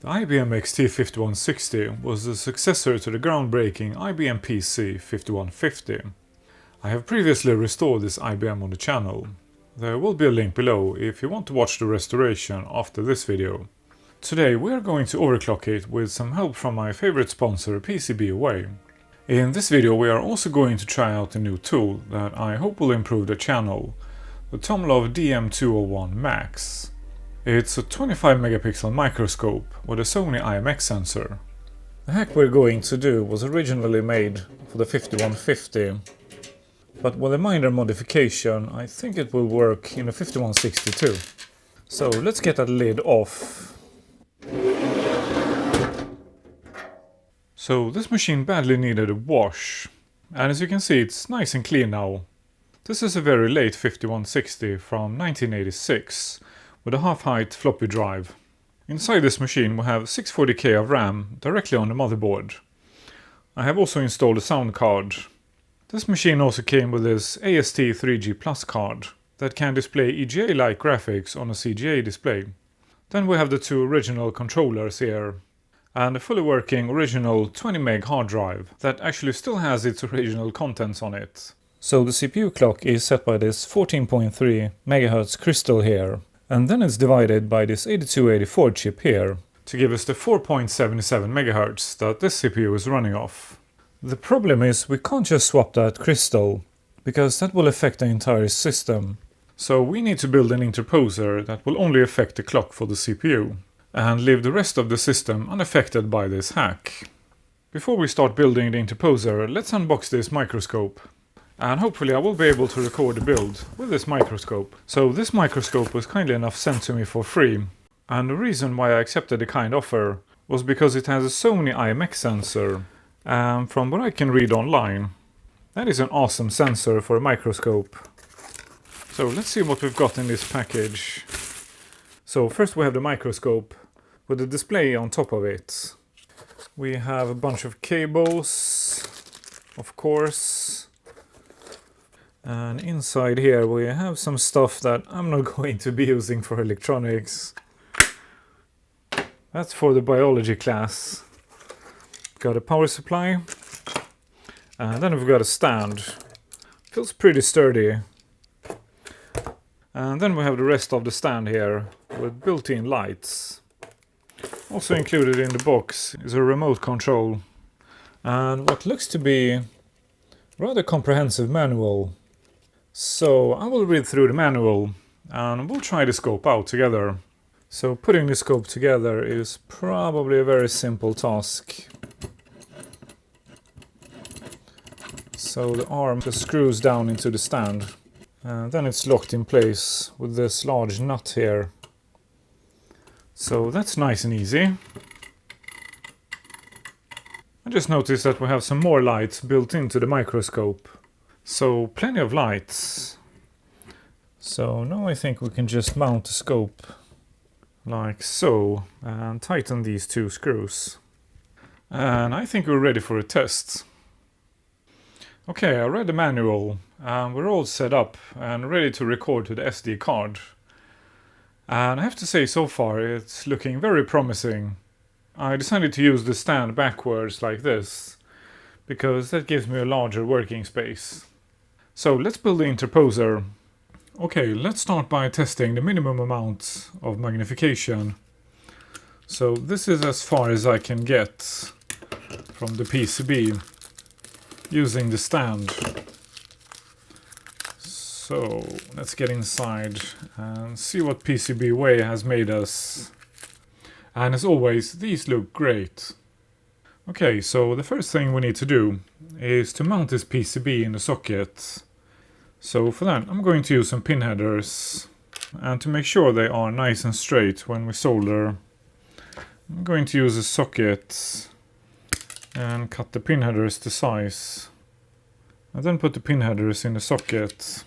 The IBM XT5160 was the successor to the groundbreaking IBM PC 5150. I have previously restored this IBM on the channel. There will be a link below if you want to watch the restoration after this video. Today we are going to overclock it with some help from my favorite sponsor PCBWay. In this video we are also going to try out a new tool that I hope will improve the channel, the Tomlov DM201 Max. It's a 25 megapixel microscope with a Sony IMX sensor. The hack we're going to do was originally made for the 5150, but with a minor modification I think it will work in the 5162. So let's get that lid off. So this machine badly needed a wash, and as you can see it's nice and clean now. This is a very late 5160 from 1986 with a half-height floppy drive. Inside this machine we have 640K of RAM directly on the motherboard. I have also installed a sound card. This machine also came with this AST3G Plus card that can display EGA-like graphics on a CGA display. Then we have the two original controllers here, and a fully working original 20 meg hard drive that actually still has its original contents on it. So the CPU clock is set by this 14.3 MHz crystal here, and then it's divided by this 8284 chip here to give us the 4.77 MHz that this CPU is running off. The problem is we can't just swap that crystal, because that will affect the entire system. So we need to build an interposer that will only affect the clock for the CPU, and leave the rest of the system unaffected by this hack. Before we start building the interposer, let's unbox this microscope. And hopefully I will be able to record the build with this microscope. So this microscope was kindly enough sent to me for free. And the reason why I accepted the kind offer was because it has a Sony IMX sensor. And from what I can read online, that is an awesome sensor for a microscope. So let's see what we've got in this package. So first we have the microscope with a display on top of it. We have a bunch of cables, of course. And inside here we have some stuff that I'm not going to be using for electronics. That's for the biology class. Got a power supply. And then we've got a stand. Feels pretty sturdy. And then we have the rest of the stand here with built-in lights. Also included in the box is a remote control and what looks to be a rather comprehensive manual. So I will read through the manual and we'll try the scope out together. So putting the scope together is probably a very simple task. So the arm just screws down into the stand. And then it's locked in place with this large nut here. So that's nice and easy. I just noticed that we have some more lights built into the microscope. So plenty of lights. So now I think we can just mount the scope like so and tighten these two screws. And I think we're ready for a test. Okay, I read the manual and we're all set up and ready to record to the SD card. And I have to say so far it's looking very promising. I decided to use the stand backwards like this, because that gives me a larger working space. So let's build the interposer. Okay, let's start by testing the minimum amount of magnification. So this is as far as I can get from the PCB using the stand. So let's get inside and see what PCBWay has made us. And as always, these look great. Okay, so the first thing we need to do is to mount this PCB in the socket. So for that I'm going to use some pin headers. And to make sure they are nice and straight when we solder, I'm going to use a socket and cut the pin headers to size. And then put the pin headers in the socket.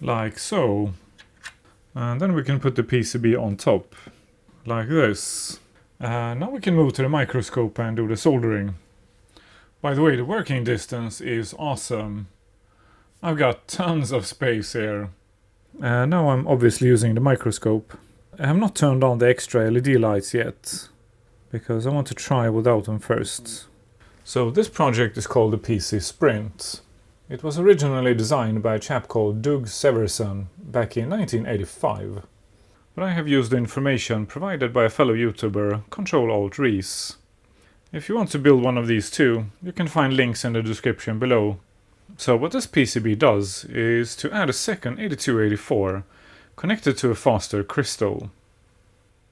Like so. And then we can put the PCB on top. Like this. Now we can move to the microscope and do the soldering. By the way, the working distance is awesome. I've got tons of space here. Now I'm obviously using the microscope. I have not turned on the extra LED lights yet, because I want to try without them first. So this project is called the PC Sprint. It was originally designed by a chap called Doug Severson back in 1985. But I have used the information provided by a fellow YouTuber, Control-Alt-Reese. If you want to build one of these too, you can find links in the description below. So what this PCB does is to add a second 8284 connected to a faster crystal.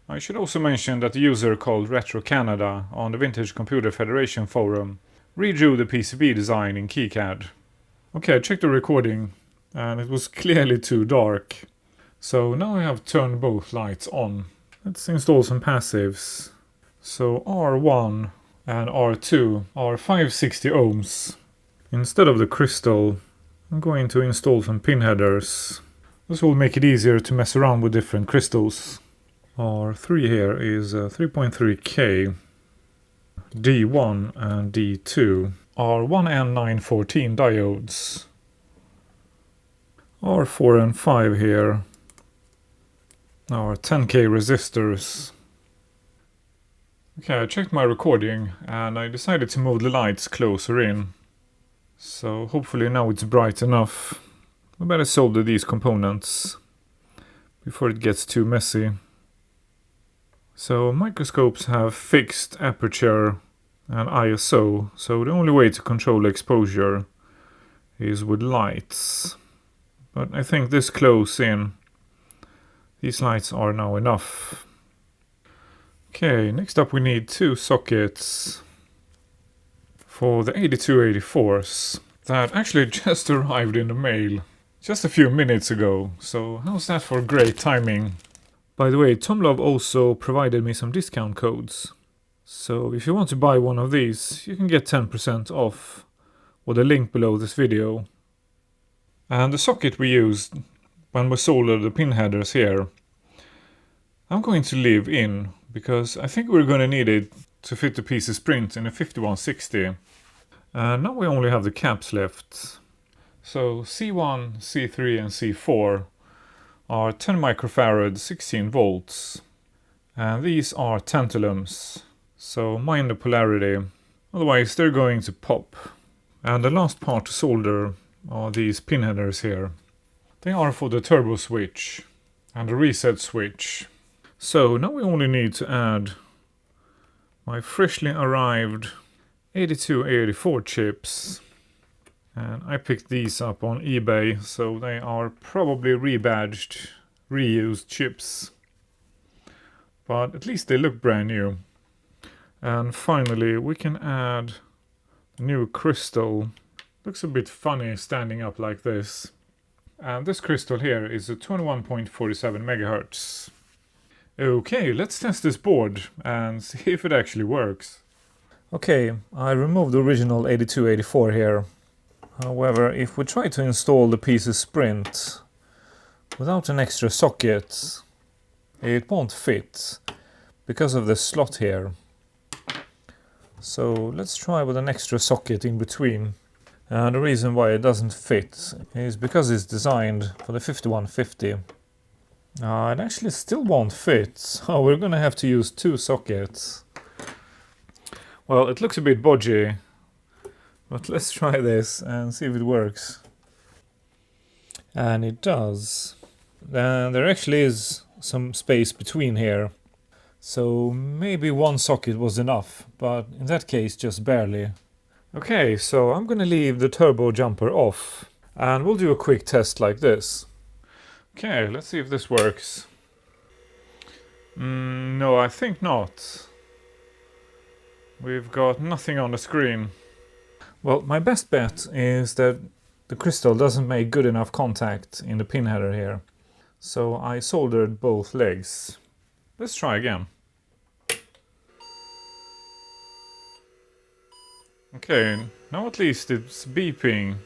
I should also mention that the user called Retro Canada on the Vintage Computer Federation forum redrew the PCB design in KiCad. Okay, I checked the recording and it was clearly too dark. So now I have turned both lights on. Let's install some passives. So R1 and R2 are 560 ohms. Instead of the crystal, I'm going to install some pin headers. This will make it easier to mess around with different crystals. R3 here is 3.3K. D1 and D2 are 1N914 diodes. R4 and 5 here are 10K resistors. Okay, I checked my recording and I decided to move the lights closer in. So hopefully now it's bright enough. I better solder these components before it gets too messy. So microscopes have fixed aperture and ISO, so the only way to control exposure is with lights. But I think this close in, these lights are now enough. Okay, next up we need two sockets for the 8284s that actually just arrived in the mail just a few minutes ago, so how's that for great timing? By the way, Tomlov also provided me some discount codes, so if you want to buy one of these, you can get 10% off with a link below this video. And the socket we used when we soldered the pin headers here, I'm going to leave in, because I think we're going to need it to fit the PC Sprint in a 5160. And now we only have the caps left. So C1, C3 and C4 are 10 microfarad 16 volts. And these are tantalums, so mind the polarity, otherwise they're going to pop. And the last part to solder are these pin headers here. They are for the turbo switch and the reset switch. So now we only need to add my freshly arrived 8284 chips. And I picked these up on eBay, so they are probably rebadged, reused chips. But at least they look brand new. And finally we can add a new crystal. Looks a bit funny standing up like this. And this crystal here is a 21.47 megahertz. Okay, let's test this board and see if it actually works. Okay, I removed the original 8284 here. However, if we try to install the PC Sprint without an extra socket, it won't fit because of the slot here. So let's try with an extra socket in between. And the reason why it doesn't fit is because it's designed for the 5150. It actually still won't fit, so we're gonna have to use two sockets. Well, it looks a bit bodgy, but let's try this and see if it works. And it does. And there actually is some space between here. So maybe one socket was enough, but in that case just barely. Okay, so I'm gonna leave the turbo jumper off and we'll do a quick test like this. Okay, let's see if this works. No, I think not. We've got nothing on the screen. Well, my best bet is that the crystal doesn't make good enough contact in the pin header here. So I soldered both legs. Let's try again. Okay, now at least it's beeping.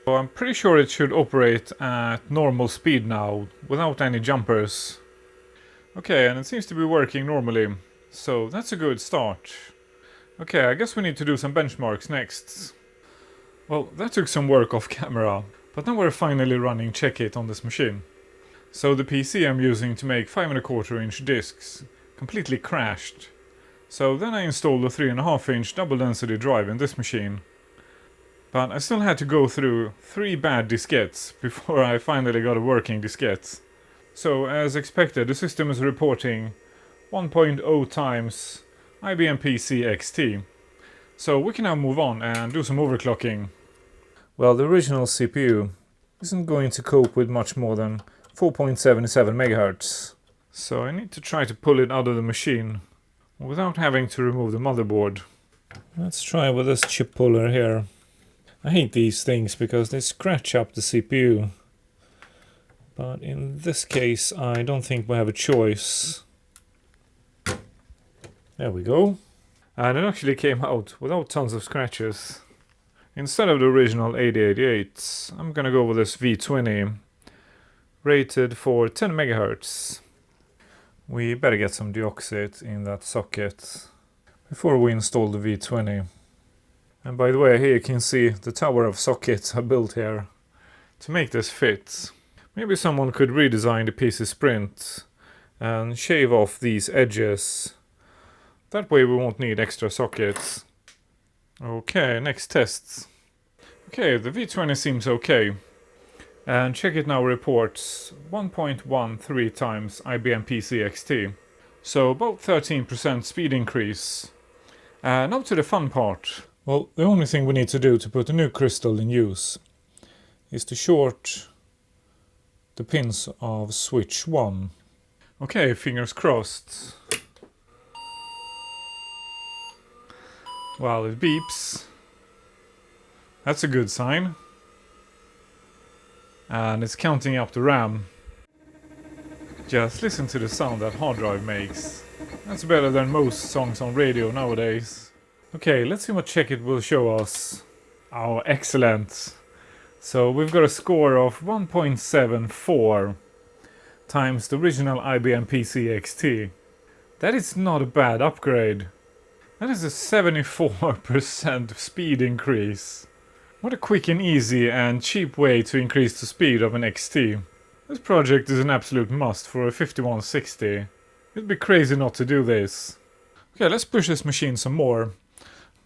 So I'm pretty sure it should operate at normal speed now, without any jumpers. Okay, and it seems to be working normally. So that's a good start. Okay, I guess we need to do some benchmarks next. Well, that took some work off camera, but now we're finally running Checkit on this machine. So the PC I'm using to make 5¼ inch discs completely crashed. So then I installed a 3.5-inch double density drive in this machine. But I still had to go through 3 bad diskettes before I finally got a working diskette. So as expected, the system is reporting 1.0 times IBM PC XT. So we can now move on and do some overclocking. Well, the original CPU isn't going to cope with much more than 4.77 MHz. So I need to try to pull it out of the machine without having to remove the motherboard. Let's try with this chip puller here. I hate these things because they scratch up the CPU. But in this case, I don't think we have a choice. There we go. And it actually came out without tons of scratches. Instead of the original 8088, I'm gonna go with this V20, rated for 10 MHz. We better get some deoxit in that socket before we install the V20. And by the way, here you can see the tower of sockets I built here to make this fit. Maybe someone could redesign the PC Sprint and shave off these edges. That way we won't need extra sockets. Okay, next tests. Okay, the V20 seems okay. And Check It Now reports 1.13 times IBM PC XT. So about 13% speed increase. Now to the fun part. Well, the only thing we need to do to put a new crystal in use is to short the pins of switch 1. Okay, fingers crossed. Well, it beeps. That's a good sign. And it's counting up the RAM. Just listen to the sound that hard drive makes. That's better than most songs on radio nowadays. Okay, let's see what Check It will show us. Oh, excellent. So we've got a score of 1.74 times the original IBM PC XT. That is not a bad upgrade. That is a 74% speed increase. What a quick and easy and cheap way to increase the speed of an XT. This project is an absolute must for a 5160. It'd be crazy not to do this. Okay, let's push this machine some more.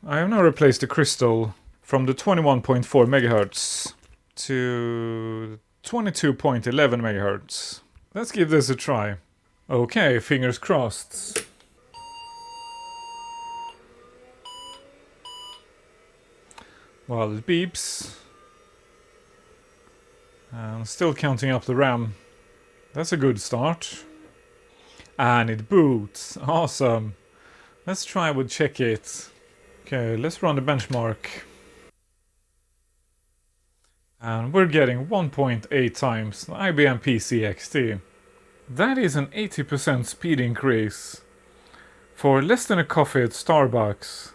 I have now replaced the crystal from the 21.4 MHz to 22.11 MHz. Let's give this a try. Okay, fingers crossed. Well, it beeps. And still counting up the RAM. That's a good start. And it boots. Awesome. Let's try with Check It. Okay, let's run the benchmark. And we're getting 1.8 times the IBM PC XT. That is an 80% speed increase. For less than a coffee at Starbucks.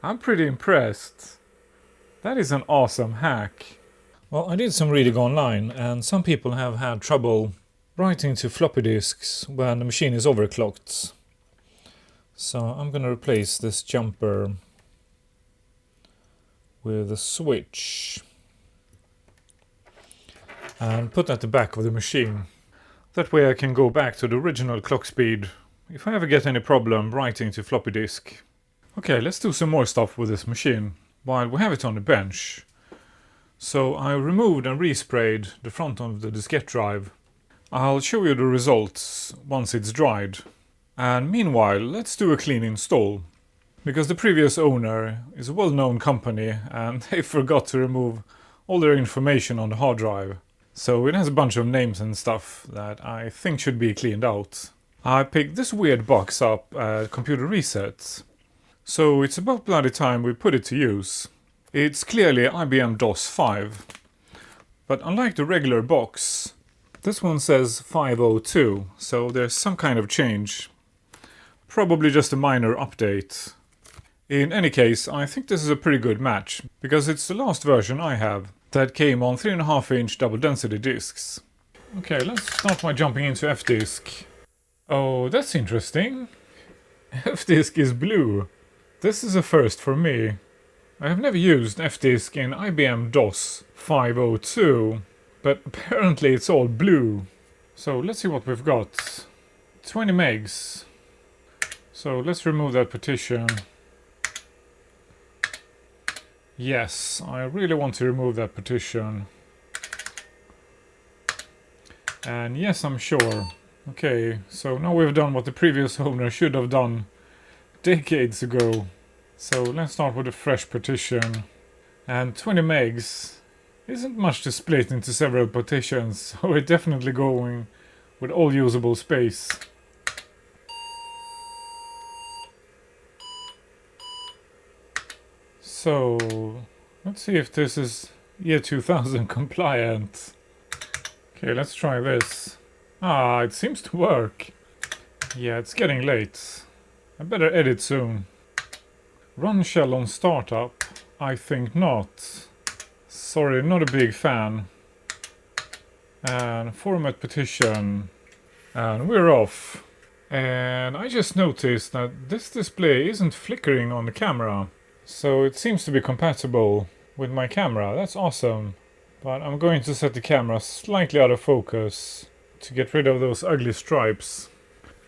I'm pretty impressed. That is an awesome hack. Well, I did some reading online, and some people have had trouble writing to floppy disks when the machine is overclocked. So I'm gonna replace this jumper with a switch and put at the back of the machine. That way I can go back to the original clock speed if I ever get any problem writing to floppy disk. Okay, let's do some more stuff with this machine while we have it on the bench. So I removed and resprayed the front of the diskette drive. I'll show you the results once it's dried. And meanwhile, let's do a clean install. Because the previous owner is a well-known company and they forgot to remove all their information on the hard drive. So it has a bunch of names and stuff that I think should be cleaned out. I picked this weird box up at Computer Reset. So it's about bloody time we put it to use. It's clearly IBM DOS 5. But unlike the regular box, this one says 502, so there's some kind of change. Probably just a minor update. In any case, I think this is a pretty good match, because it's the last version I have that came on 3.5-inch double density discs. Okay, let's start by jumping into F-Disk. Oh, that's interesting. F-Disk is blue. This is a first for me. I have never used F-Disk in IBM DOS 502, but apparently it's all blue. So let's see what we've got. 20 megs. So let's remove that partition. Yes, I really want to remove that partition. And yes, I'm sure. Okay, so now we've done what the previous owner should have done decades ago. So let's start with a fresh partition. And 20 megs isn't much to split into several partitions, so we're definitely going with all usable space. So let's see if this is year 2000 compliant. Okay, let's try this. Ah, it seems to work. Yeah, it's getting late. I better edit soon. Run shell on startup? I think not. Sorry, not a big fan. And format partition. And we're off. And I just noticed that this display isn't flickering on the camera. So it seems to be compatible with my camera. That's awesome. But I'm going to set the camera slightly out of focus to get rid of those ugly stripes.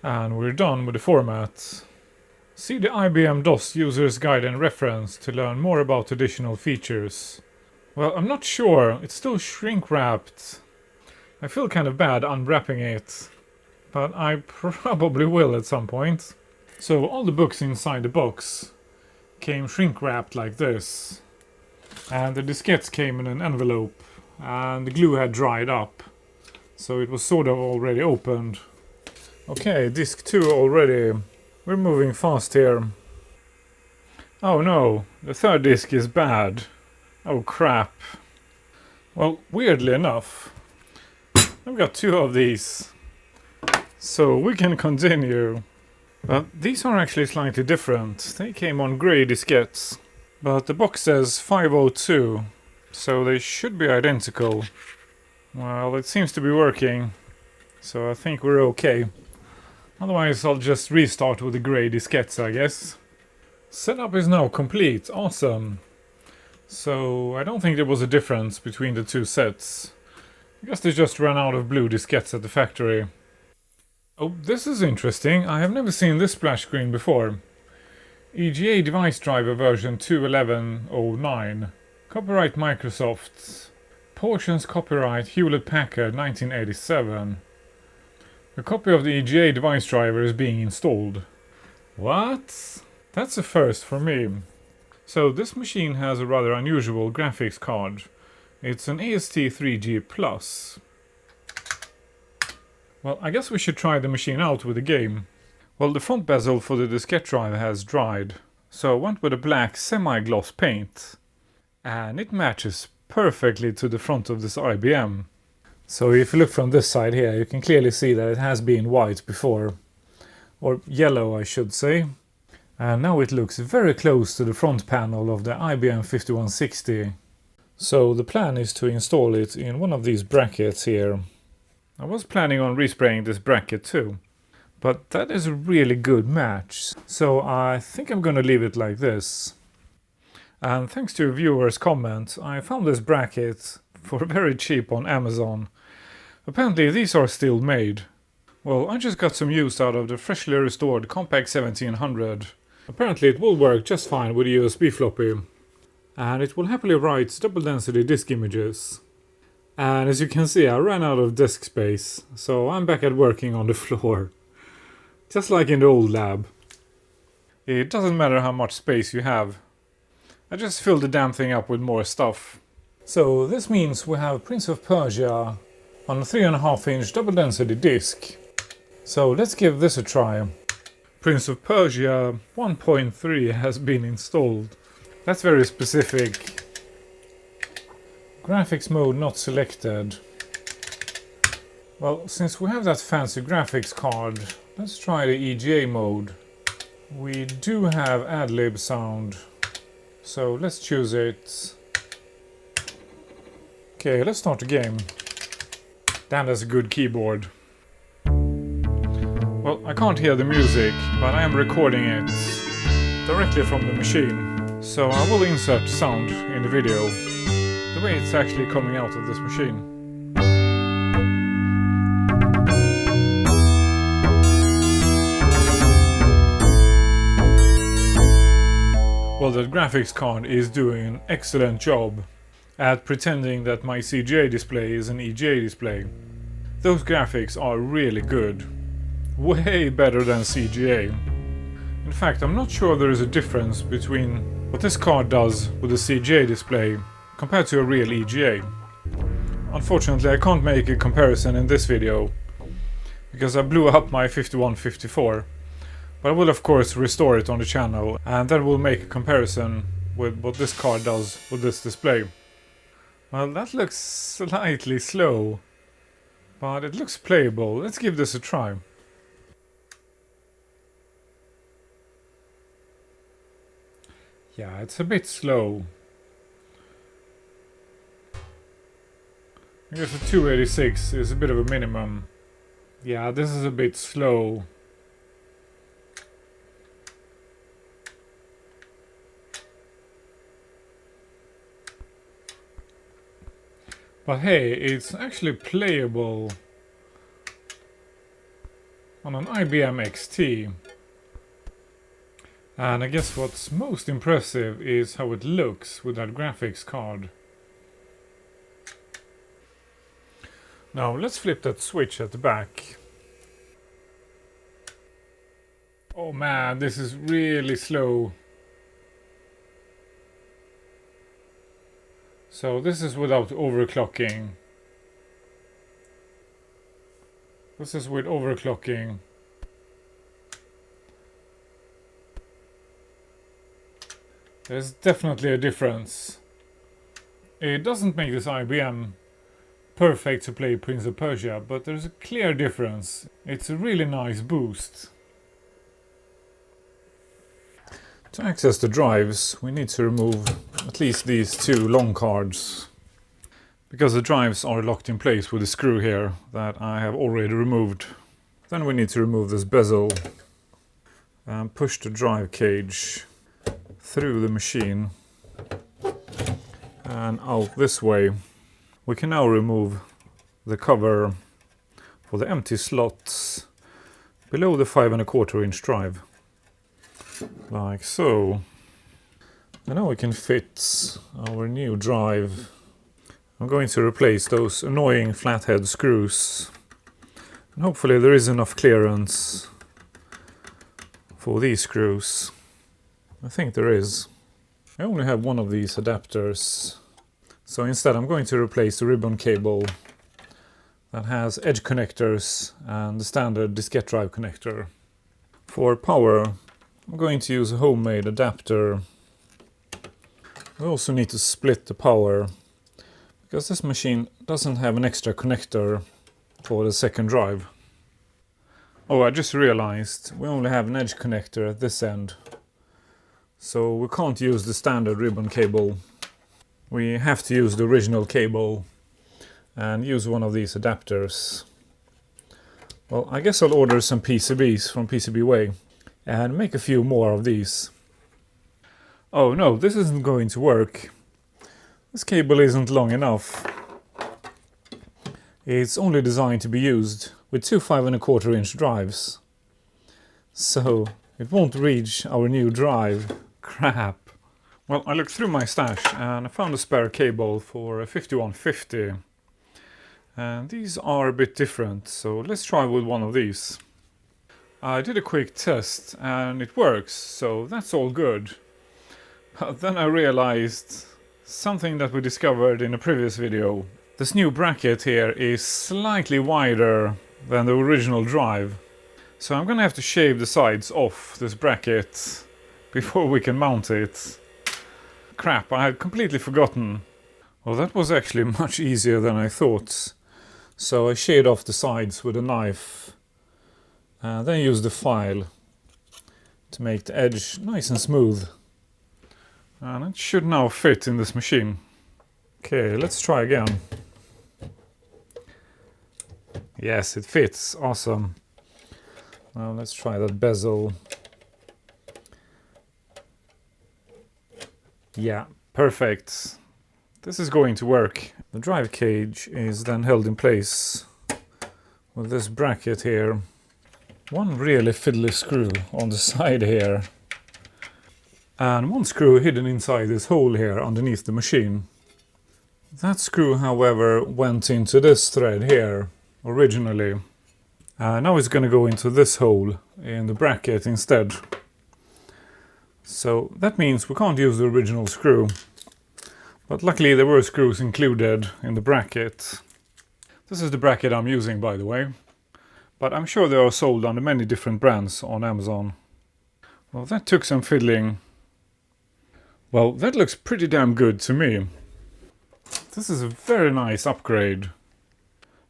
And we're done with the format. See the IBM DOS User's Guide and Reference to learn more about additional features. Well, I'm not sure. It's still shrink wrapped. I feel kind of bad unwrapping it. But I probably will at some point. So all the books inside the box came shrink wrapped like this. And the diskettes came in an envelope. And the glue had dried up. So it was sort of already opened. Okay, disc 2 already. We're moving fast here. Oh no, the third disc is bad. Oh crap. Well, weirdly enough, I've got 2 of these. So we can continue. But these are actually slightly different. They came on grey diskettes. But the box says 502. So they should be identical. Well, it seems to be working. So I think we're okay. Otherwise I'll just restart with the grey diskettes, I guess. Setup is now complete. Awesome. So I don't think there was a difference between the 2 sets. I guess they just ran out of blue diskettes at the factory. Oh, this is interesting. I have never seen this splash screen before. EGA device driver version 2.11.09. Copyright Microsoft. Portions copyright Hewlett-Packard 1987. A copy of the EGA device driver is being installed. What? That's a first for me. So this machine has a rather unusual graphics card. It's an AST3G Plus. Well, I guess we should try the machine out with a game. Well, the front bezel for the diskette drive has dried. So I went with a black semi-gloss paint. And it matches perfectly to the front of this IBM. So if you look from this side here, you can clearly see that it has been white before. Or yellow, I should say. And now it looks very close to the front panel of the IBM 5160. So the plan is to install it in one of these brackets here. I was planning on respraying this bracket too. But that is a really good match. So I think I'm gonna leave it like this. And thanks to a viewer's comment, I found this bracket for very cheap on Amazon. Apparently these are still made. Well, I just got some use out of the freshly restored Compaq 1700. Apparently it will work just fine with a USB floppy. And it will happily write double density disk images. And as you can see, I ran out of disk space, so I'm back at working on the floor. Just like in the old lab. It doesn't matter how much space you have. I just filled the damn thing up with more stuff. So this means we have Prince of Persia on a 3.5-inch double density disc. So let's give this a try. Prince of Persia 1.3 has been installed. That's very specific. Graphics mode not selected. Well, since we have that fancy graphics card, let's try the EGA mode. We do have ad-lib sound, so let's choose it. Okay, let's start the game. Damn, that's a good keyboard. Well, I can't hear the music, but I am recording it directly from the machine. So I will insert sound in the video, the way it's actually coming out of this machine. Well, that graphics card is doing an excellent job at pretending that my CGA display is an EGA display. Those graphics are really good. Way better than CGA. In fact, I'm not sure there is a difference between what this card does with a CGA display compared to a real EGA. Unfortunately, I can't make a comparison in this video because I blew up my 5154. But I will of course restore it on the channel, and that will make a comparison with what this card does with this display. Well, that looks slightly slow, but it looks playable. Let's give this a try. Yeah, it's a bit slow. I guess a 286 is a bit of a minimum. Yeah, this is a bit slow. But hey, it's actually playable on an IBM XT. And I guess what's most impressive is how it looks with that graphics card. Now let's flip that switch at the back. Oh man, this is really slow. So this is without overclocking. This is with overclocking. There's definitely a difference. It doesn't make this IBM perfect to play Prince of Persia, but there's a clear difference. It's a really nice boost. To access the drives, we need to remove at least these two long cards, because the drives are locked in place with a screw here that I have already removed. Then we need to remove this bezel and push the drive cage through the machine and out this way. We can now remove the cover for the empty slots below the 5 1/4 inch drive. Like so. And now we can fit our new drive. I'm going to replace those annoying flathead screws. And hopefully there is enough clearance for these screws. I think there is. I only have one of these adapters. So instead I'm going to replace the ribbon cable that has edge connectors and the standard diskette drive connector. For power, I'm going to use a homemade adapter. We also need to split the power, because this machine doesn't have an extra connector for the second drive. Oh, I just realized we only have an edge connector at this end. So we can't use the standard ribbon cable. We have to use the original cable and use one of these adapters. Well, I guess I'll order some PCBs from PCBWay and make a few more of these. Oh no, this isn't going to work. This cable isn't long enough. It's only designed to be used with two 5 1/4 inch drives. So it won't reach our new drive. Crap. Well, I looked through my stash and I found a spare cable for a 5150. And these are a bit different, so let's try with one of these. I did a quick test and it works, so that's all good. But then I realized something that we discovered in a previous video. This new bracket here is slightly wider than the original drive. So I'm gonna have to shave the sides off this bracket before we can mount it. Crap, I had completely forgotten. Well, that was actually much easier than I thought. So I shaved off the sides with a knife. And then use the file to make the edge nice and smooth. And it should now fit in this machine. Okay, let's try again. Yes, it fits. Awesome. Now let's try that bezel. Yeah, perfect. This is going to work. The drive cage is then held in place with this bracket here. One really fiddly screw on the side here. and one screw hidden inside this hole here underneath the machine. That screw, however, went into this thread here originally. Now it's going to go into this hole in the bracket instead. So that means we can't use the original screw. But luckily there were screws included in the bracket. This is the bracket I'm using, by the way. But I'm sure they are sold under many different brands on Amazon. Well, that took some fiddling. Well, that looks pretty damn good to me. This is a very nice upgrade.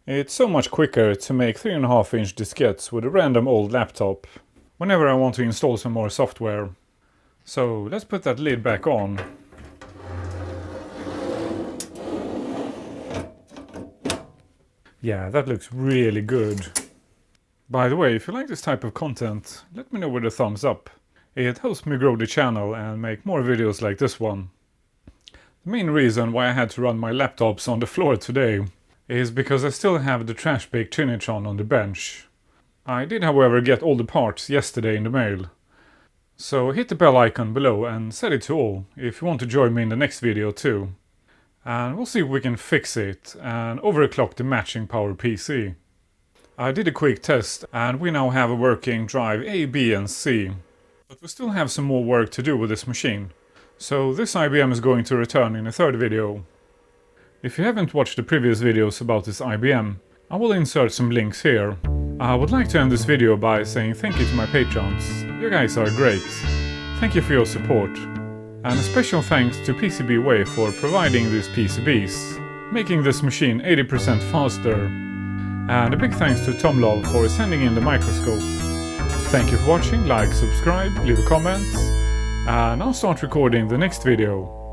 It's so much quicker to make 3.5-inch diskettes with a random old laptop whenever I want to install some more software. So let's put that lid back on. Yeah, that looks really good. By the way, if you like this type of content, let me know with a thumbs up. It helps me grow the channel and make more videos like this one. The main reason why I had to run my laptops on the floor today is because I still have the trash bag Trinitron on the bench. I did, however, get all the parts yesterday in the mail. So hit the bell icon below and set it to all if you want to join me in the next video too. And we'll see if we can fix it and overclock the matching power PC. I did a quick test and we now have a working drive A, B and C. But we still have some more work to do with this machine. So this IBM is going to return in a third video. If you haven't watched the previous videos about this IBM, I will insert some links here. I would like to end this video by saying thank you to my patrons. You guys are great. Thank you for your support. And a special thanks to PCBWay for providing these PCBs, making this machine 80% faster. And a big thanks to Tomlov for sending in the microscope. Thank you for watching, like, subscribe, leave a comment, and I'll start recording the next video.